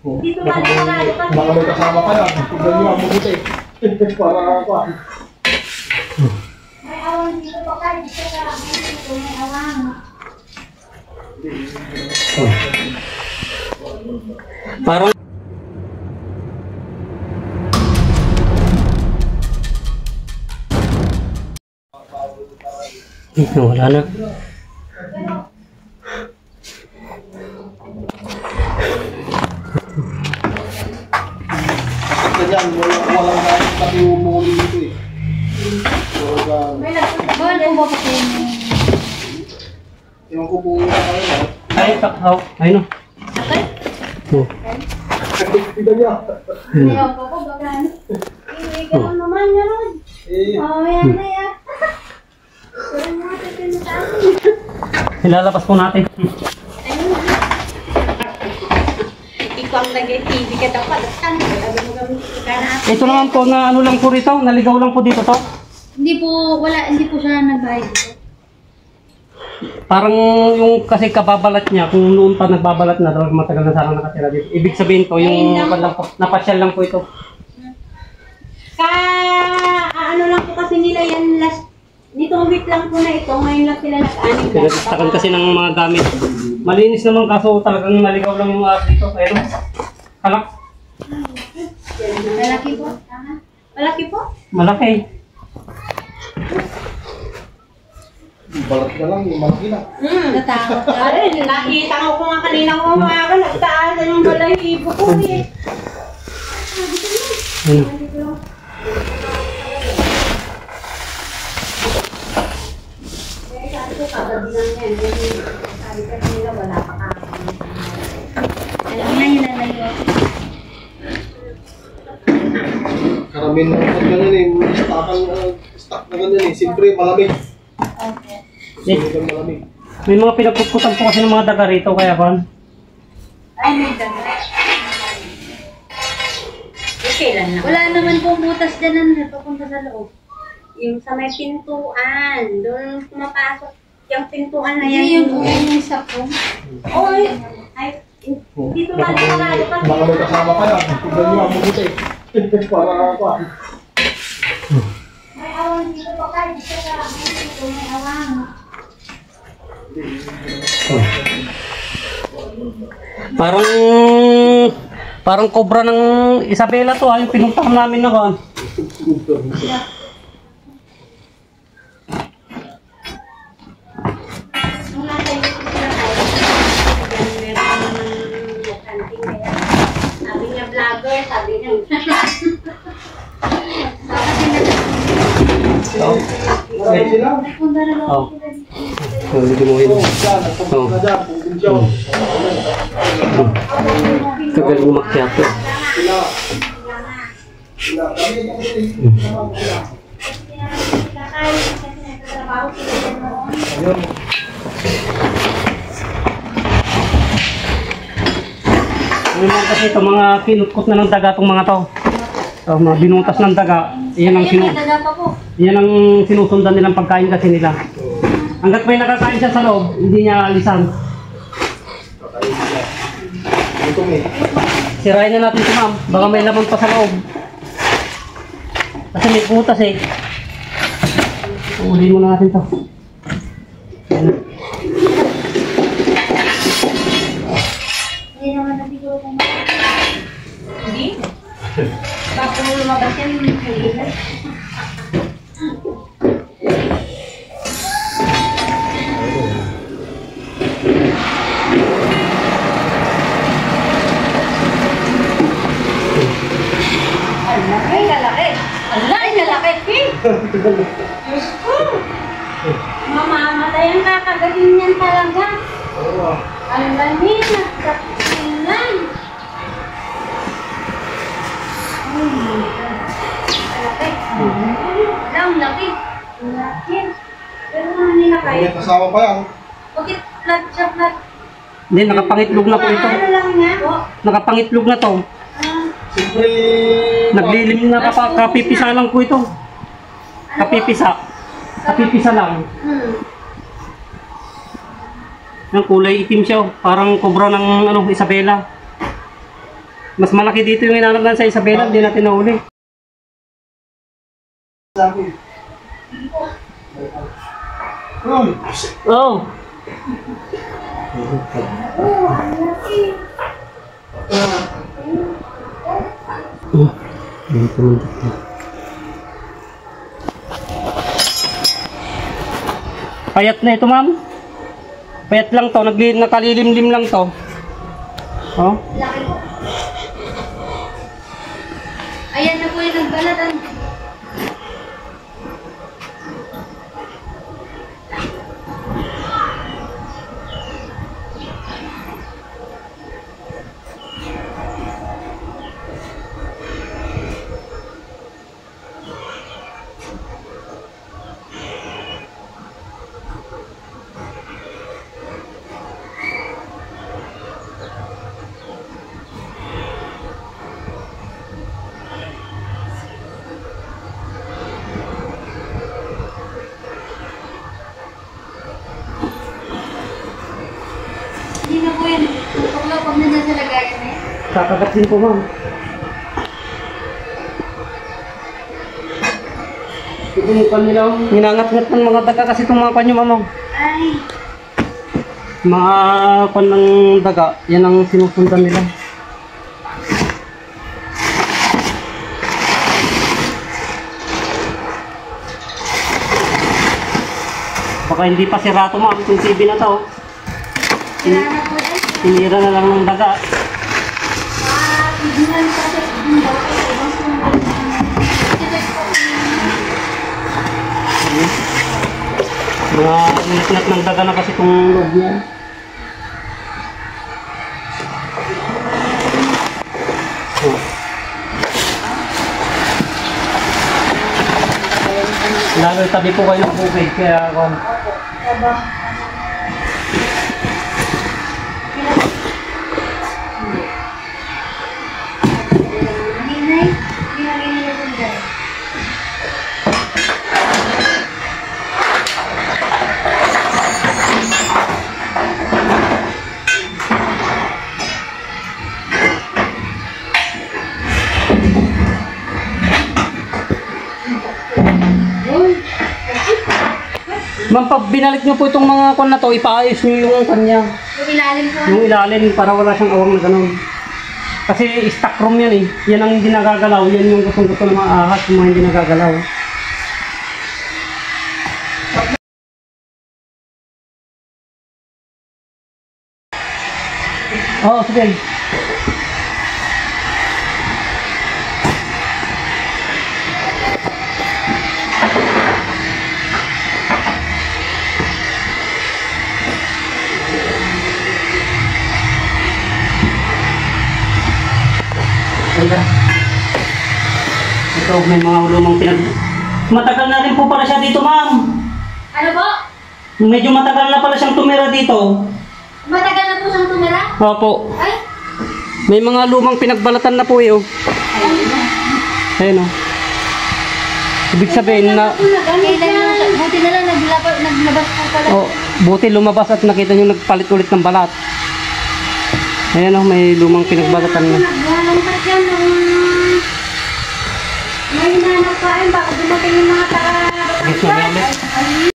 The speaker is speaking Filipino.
Dito ba na baka may kasama ka lang. Tignan nyo ang mabuti. Para ako. may awang dito pa kayo. Dito ka. Dito may awang. Parang wala na. Ganyan, walang pati umuli dito eh. May nagpunta ba pa kayo? Ewan ko po yung kayo. Ay, takhaw. Ay, no. Okay? Oh. Tignan nyo. Ayaw ko po baka. Gano'n naman yan. Yan na yan. Kurang natin pinatawin. Ilalabas po natin. Ikaw ang nag-TV ka dapat. Ito naman po na ano lang po rito. Naligaw lang po dito to. Hindi po siya nagbayad dito. Parang yung kasi kababalat niya, kung noon pa nagbabalat na, talagang matagal na sana nakatira dito. Ibig sabihin ko, yung napasyal lang po ito. Ano lang po kasi nila yan last, nitong week lang po na ito, ngayon lang sila nag-aning. Pinag-istakan kasi ng mga gamit. Malinis naman kaso talagang naligaw lang yung dito. Ayun, kalak. Malaki po? Malaki po? Malaki. Balat ka lang, yung malaki na. Natakot ka rin. Nakita ko nga kanina ko umaga, nagtaasan yung balahibo ko eh. Ayun. Sabi ka nila, wala pa ka. Alam na yun na yun. Karamihan na pag ganun eh, stock na ganun eh. Siyempre, malamig. Okay. Siyempre, malamig. May mga pinagpuputan po kasi ng mga daga rito, kaya kan? Ay, may dagat. Kailan na? Wala naman pong butas dyan na papunta sa loob. Yung sa may pintuan, doon pumapasok. Yung pintuan na yan. Yung sakong. Oo, ay, dito ba na Baka may kasama ka lang. Tignan nyo ang mabuti. Para ako. may awang dito pa kayo. Dito ka. Dito may awang. Parang cobra ng Isabela to, yung pinuntahan namin na kan. Nung nasa iyo sila kayo, meron naman mukanting kaya. Sabi niya vlogger, sabi niya. Ay sila. Punta na lang Oh. sila dito. Hindi mo yun. Nagpunta na dyan. Pupunta siya. Kagaling umakyat to. Sila. Sila. Kami. Ayun. Ano naman kasi ito, mga kinutkot na ng daga itong mga to. Mga binutas ng daga. Yan ang sinusundan nilang pagkain kasi nila. Hanggat may nakakain siya sa loob, hindi niya alisan. Ito eh. Sirain na natin ito, ma'am. Baka may laman pa sa loob. Kasi may putas eh. Ulihin muna natin ito. Hindi naman na siguro kung hindi? Baka lumabas yan yung kailan. Diyos ko! Mamamatay ang kakagaling niyan talaga. Oo. Ang lamig, nagkakilan. Laki. Ang laki. Ang laki. Pero naman nila kayo. May kasama pa yan. Bakit flat siya flat? Hindi, nakapangitlog na po ito. Ano lang niya? Nakapangitlog na to. Siyempre. Naglilim na kapipisa lang po ito. Kapipisa. Kapipisa lang. Yung kulay itim siya, parang kobra ng Isabela. Mas malaki dito yung hinanap natin sa Isabela, hindi natin nahuli. Oh. Payat na ito, ma'am. Payat lang to, nakalilimlim lang to. Oh. Laki po. Ayan na po yung nagbalatan. Hindi na po yan. Tutok pag nandun sa lagayan na yan. Kakagat din po, ma'am. Ito yung kanila, hinangat-ngat ng mga daga kasi itong mga kanyo, ma'am. Ay. Mga pan ng daga, yan ang sinusundan nila. Baka hindi pa sirato, ma'am, yung TV na to. Kailangan na po yan. Tinira na lang ng daga. Tignan kasi yung daw ko. Ibang sumunod na. Mga inat ng daga na kasi itong loob niya. Oh. Lalo tabi po kayo ng bukid, kaya ako. Aba. Hinay. Hinay nila dyan. Ma'am, pag binalik nyo po itong mga kon na to, ipaayos nyo yung kanya. Yung ilalim po. Yung ilalim para wala siyang awang na ganun. Kasi stock room yan eh. Yan ang hindi nagagalaw. Yan yung gustong-gusto ng mga ahas, yung mga hindi nagagalaw. Oo, sige. Ito, may mga lumang pinag... Matagal na rin po pala siya dito, ma'am. Ano po? Medyo matagal na pala siyang tumira dito. Matagal na po siyang tumira? Opo. Ay. May mga lumang pinagbalatan na po eh. Oh. Ayun oh. Ibig sabihin na... Buti na lang naglabas po pala. Oh, buti lumabas at nakita nyo nagpalit ulit ng balat. Ayan oh, may lumang pinagbalatan na. Naglalangkat yan nung... May hinanap pa rin. Baka dumating yung mga taga... Gusto niya ulit.